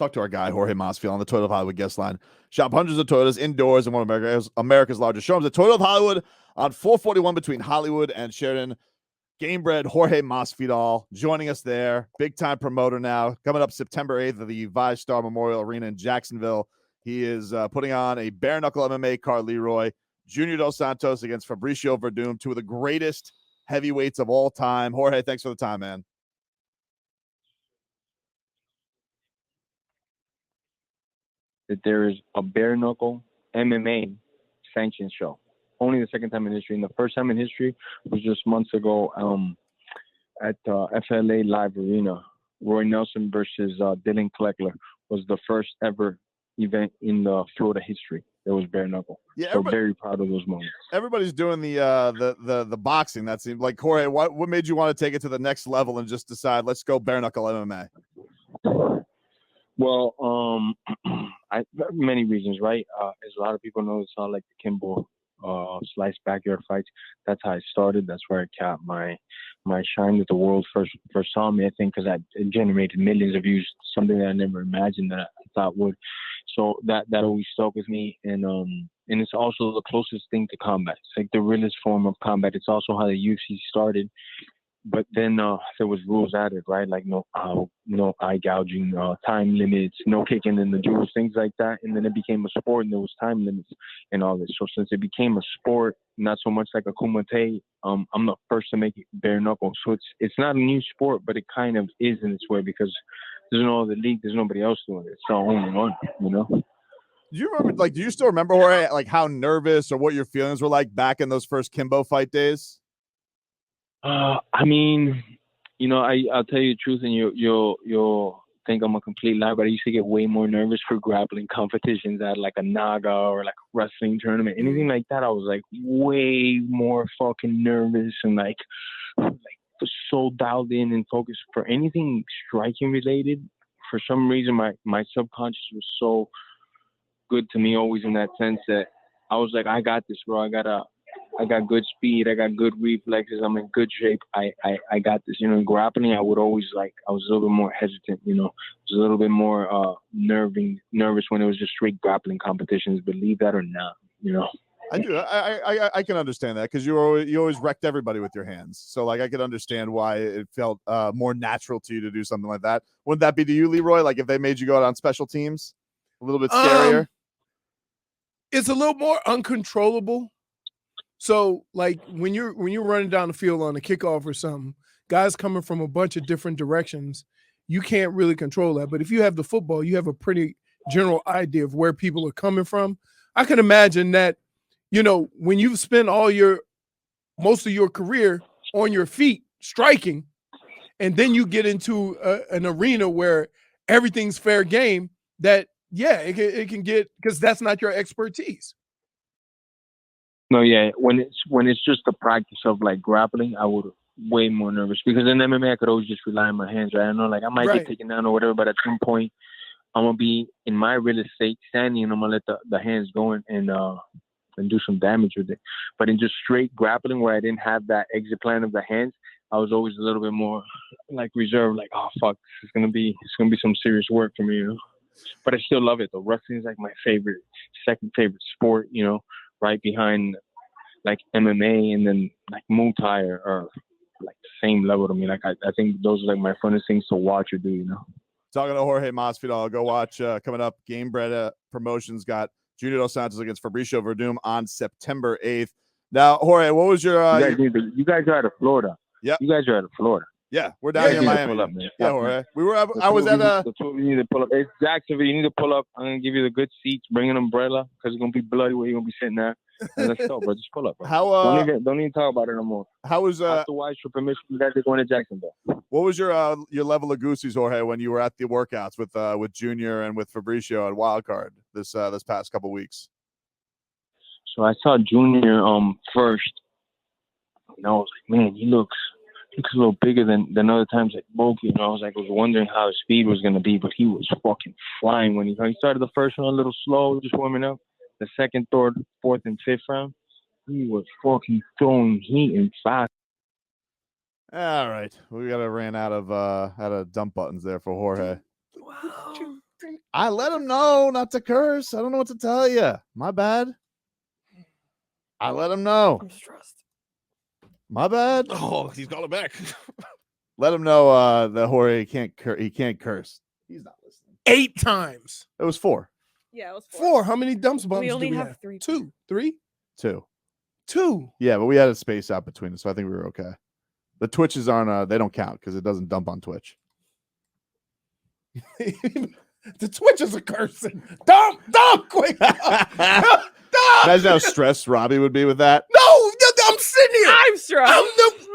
talk to our guy, Jorge Masvidal, on the Toyota of Hollywood guest line. Shop hundreds of Toyotas indoors in one of America's largest showrooms. The Toyota of Hollywood on 441 between Hollywood and Sheridan. Gamebred Jorge Masvidal joining us there. Big-time promoter now. Coming up September 8th at the VyStar Memorial Arena in Jacksonville. He is putting on a bare-knuckle MMA card, Leroy. Junior Dos Santos against Fabricio Werdum, two of the greatest heavyweights of all time. Jorge, thanks for the time, man. That there is a bare-knuckle MMA sanctioned show. Only the second time in history. And the first time in history was just months ago at FLA Live Arena. Roy Nelson versus Dylan Kleckler was the first ever event in the Florida history. It was bare knuckle. Yeah, so very proud of those moments. Everybody's doing the boxing. That seems like, Jorge, what made you want to take it to the next level and just decide, let's go bare knuckle MMA? Well, many reasons, right? As a lot of people know, it's not like the Kimbo slice backyard fights. That's how I started. That's where I capped my shine that the world first saw me, I think, because it generated millions of views, something that I never imagined that I thought would. So that always stuck with me. And it's also the closest thing to combat. It's like the realest form of combat. It's also how the UFC started. But then there was rules added, right? Like no eye gouging, time limits, no kicking in the jewels, things like that. And then it became a sport, and there was time limits and all this. So since it became a sport, not so much like a kumite, I'm the first to make it bare knuckle. So it's not a new sport, but it kind of is in its way because there's no other league, there's nobody else doing it. It's our only one, you know. Do you remember? Do you still remember, Jorge, like how nervous or what your feelings were like back in those first Kimbo fight days? I mean, you know, I'll tell you the truth, and you'll think I'm a complete liar, but I used to get way more nervous for grappling competitions at like a Naga or like a wrestling tournament, anything like that. I was like way more fucking nervous and like so dialed in and focused for anything striking related. For some reason, my subconscious was so good to me always in that sense that I was like, I got this, bro. I got good speed. I got good reflexes. I'm in good shape. I got this. You know, in grappling, I was a little bit more hesitant, you know. I was a little bit more nervous when it was just straight grappling competitions, believe that or not, you know. I do. I can understand that because you always wrecked everybody with your hands. So, like, I could understand why it felt more natural to you to do something like that. Wouldn't that be to you, Leroy? Like, if they made you go out on special teams? A little bit scarier? It's a little more uncontrollable. So, like when you're running down the field on a kickoff or something, guys coming from a bunch of different directions, you can't really control that. But if you have the football, you have a pretty general idea of where people are coming from. I can imagine that, you know, when you've spent most of your career on your feet striking, and then you get into an arena where everything's fair game, that it can get, because that's not your expertise. No, yeah. When it's just the practice of like grappling, I would way more nervous because in MMA I could always just rely on my hands, right? I know like I might get taken down or whatever, but at some point I'm gonna be in my real estate standing and I'm gonna let the hands go and do some damage with it. But in just straight grappling where I didn't have that exit plan of the hands, I was always a little bit more like reserved, like, oh fuck, it's gonna be some serious work for me, you know. But I still love it though. Wrestling is like my second favorite sport, you know. Right behind like MMA and then like Muay Thai are like the same level to me. Like I think those are like my funnest things to watch or do, you know. Talking to Jorge Masvidal, go watch coming up. Gamebred Promotions got Junior Dos Santos against Fabricio Werdum on September 8th. Now, Jorge, what was your you guys are out of Florida. Yeah. You guys are out of Florida. Yeah, we're down here in Miami. Pull up, man. Yeah, Jorge. I was at the two of you need to pull up. It's Jacksonville. You need to pull up. I'm gonna give you the good seats. Bring an umbrella because it's gonna be bloody where you're gonna be sitting there. And let's go, bro. Just pull up, bro. Don't even talk about it no more. How was afterwards for permission? You guys are going to Jacksonville. What was your level of goosies, Jorge, when you were at the workouts with Junior and with Fabricio at Wildcard this past couple weeks? So I saw Junior first, and I was like, man, he looks a little bigger than other times at bulky. You know, I was wondering how his speed was gonna be, but he was fucking flying when he started the first one a little slow, just warming up. The second, third, fourth, and fifth round, he was fucking throwing heat and fast. All right, we ran out of dump buttons there for Jorge. Wow. I let him know not to curse. I don't know what to tell you. My bad. I let him know. I'm stressed. My bad. Oh, he's calling back. Let him know that Jorge can't curse. He's not listening. 8 times. It was 4. Yeah, it was 4. How many dumps bumps We only do we have 3. 2, 3, 2. 2. Yeah, but we had a space out between us, so I think we were okay. The Twitches aren't they don't count because it doesn't dump on Twitch. The Twitches are cursing. Dump, quick. Dump. Imagine how stressed Robbie would be with that. No, I'm sitting here. I'm stressed.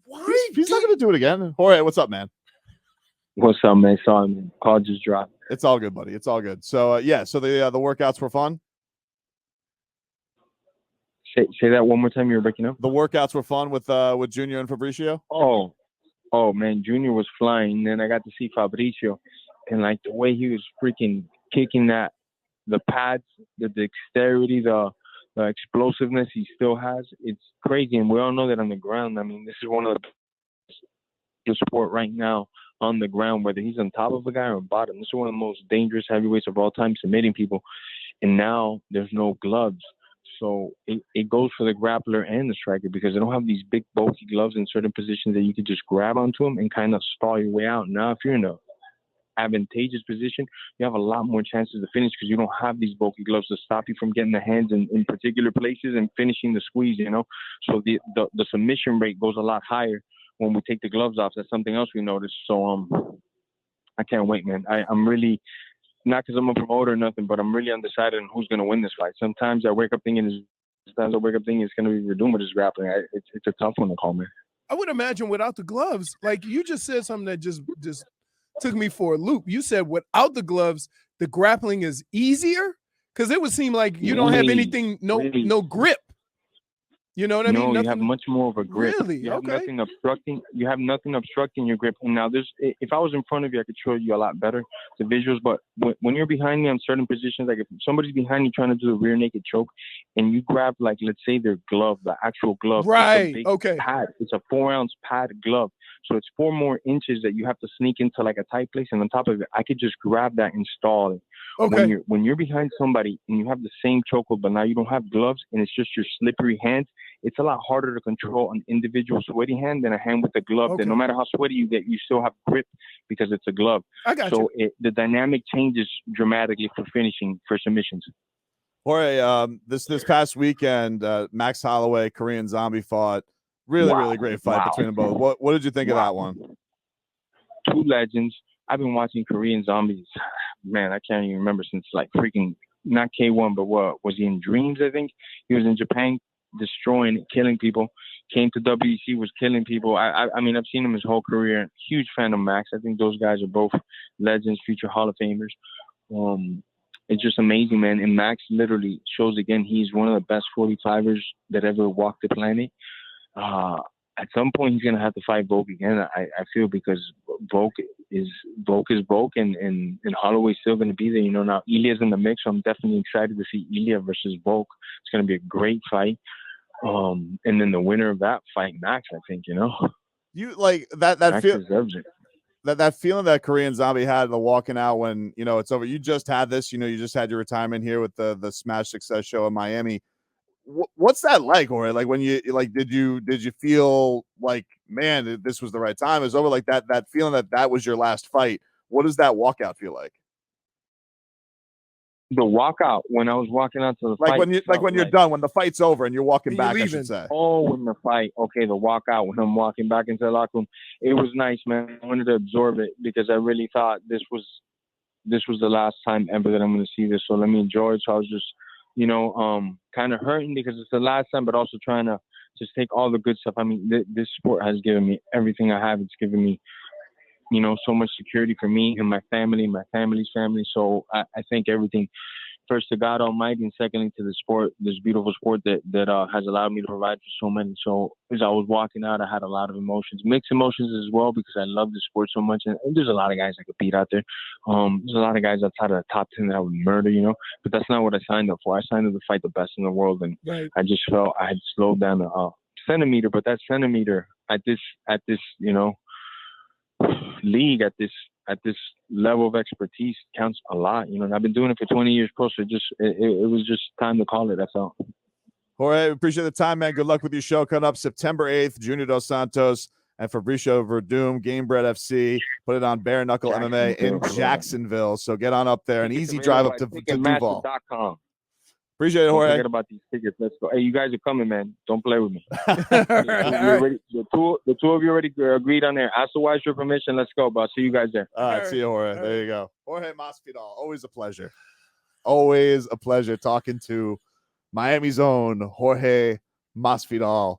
Why? He's not going to do it again. Jorge, what's up, man? What's up, man? Sorry, man. Call just dropped. It's all good, buddy. It's all good. So so the workouts were fun. Say that one more time. You're breaking up. The workouts were fun with Junior and Fabricio. Oh man, Junior was flying. Then I got to see Fabricio, and like the way he was freaking kicking that, the pads, the dexterity, the explosiveness he still has. It's crazy, and we all know that on the ground. I mean, this is one of the sport right now on the ground, whether he's on top of a guy or bottom. This is one of the most dangerous heavyweights of all time, submitting people. And now there's no gloves. So it goes for the grappler and the striker because they don't have these big, bulky gloves in certain positions that you can just grab onto them and kind of stall your way out. Now, if you're in a advantageous position, you have a lot more chances to finish because you don't have these bulky gloves to stop you from getting the hands in particular places and finishing the squeeze, So the submission rate goes a lot higher when we take the gloves off. That's something else we noticed. So I can't wait, man. I'm really, not because I'm a promoter or nothing, but I'm really undecided on who's going to win this fight. Sometimes I wake up thinking it's going to be Werdum with his grappling. It's a tough one to call, man. I would imagine without the gloves, like you just said something that just took me for a loop. You said without the gloves, the grappling is easier because it would seem like you don't have anything, no grip. You know what I mean? No, you have much more of a grip. Really? You have Okay. nothing obstructing. You have nothing obstructing your grip. And now, if I was in front of you, I could show you a lot better the visuals. But when you're behind me on certain positions, like if somebody's behind you trying to do the rear naked choke, and you grab, like, let's say their glove, the actual glove, Right? It's a big Okay. pad. It's a 4-ounce pad glove, so it's 4 more inches that you have to sneak into like a tight place. And on top of it, I could just grab that and stall it. Okay. When you're behind somebody and you have the same chokehold, but now you don't have gloves and it's just your slippery hands, it's a lot harder to control an individual sweaty hand than a hand with a glove. Okay. That no matter how sweaty you get, you still have grip because it's a glove. I got So you. the dynamic changes dramatically for finishing, for submissions. Jorge, this past weekend, Max Holloway, Korean Zombie fought. Really great fight between them both. What did you think of that one? 2 legends. I've been watching Korean Zombies. Man, I can't even remember since like freaking not K1, but what was he in Dreams? I think he was in Japan, destroying, killing people. Came to WEC, was killing people. I mean, I've seen him his whole career. Huge fan of Max. I think those guys are both legends, future Hall of Famers. It's just amazing, man. And Max literally shows again he's one of the best 45ers that ever walked the planet. At some point, he's gonna have to fight Volk again. I feel because Volk is Volk, and Holloway's still gonna be there. Now Ilya's in the mix, so I'm definitely excited to see Ilya versus Volk. It's gonna be a great fight. And then the winner of that fight, Max, I think. You like that Max feel deserves it. that feeling that Korean Zombie had the walking out when it's over. You just had this. You just had your retirement here with the Smash Success show in Miami. What's that like, or like when you did you feel like, man, this was the right time? It was over, like that feeling that was your last fight. What does that walkout feel like? The walkout when I was walking out to the fight. When you're done, when the fight's over and you're walking back, I should say. Oh, in the fight. Okay, the walkout when I'm walking back into the locker room. It was nice, man. I wanted to absorb it because I really thought this was the last time ever that I'm going to see this. So let me enjoy it. So I was just, kind of hurting because it's the last time, but also trying to just take all the good stuff. I mean, this sport has given me everything I have. It's given me, so much security for me and my family, my family's family. So I thank everything. First to God Almighty, and secondly to the sport, this beautiful sport that has allowed me to provide for so many. So as I was walking out, I had a lot of emotions, mixed emotions as well, because I love the sport so much. And there's a lot of guys I could beat out there. There's a lot of guys outside of the top 10 that I would murder, but that's not what I signed up for. I signed up to fight the best in the world. And Right. I just felt I had slowed down a centimeter, but that centimeter at this, league, at this at this level of expertise counts a lot. You know, and I've been doing it for 20 years pro, so it was just time to call it. That's all. Jorge, appreciate the time, man. Good luck with your show coming up September 8th. Junior Dos Santos and Fabricio Werdum, Gamebred FC. Put it on Bare Knuckle MMA in Jacksonville. So get on up there. An easy drive up to Duval. Appreciate it, Jorge. Don't forget about these tickets. Let's go. Hey, you guys are coming, man. Don't play with me. The two of you already agreed on there. Ask the wife for permission. Let's go, bro. See you guys there. All right. See you, Jorge. There you go. Jorge Masvidal. Always a pleasure. Always a pleasure talking to Miami's own Jorge Masvidal.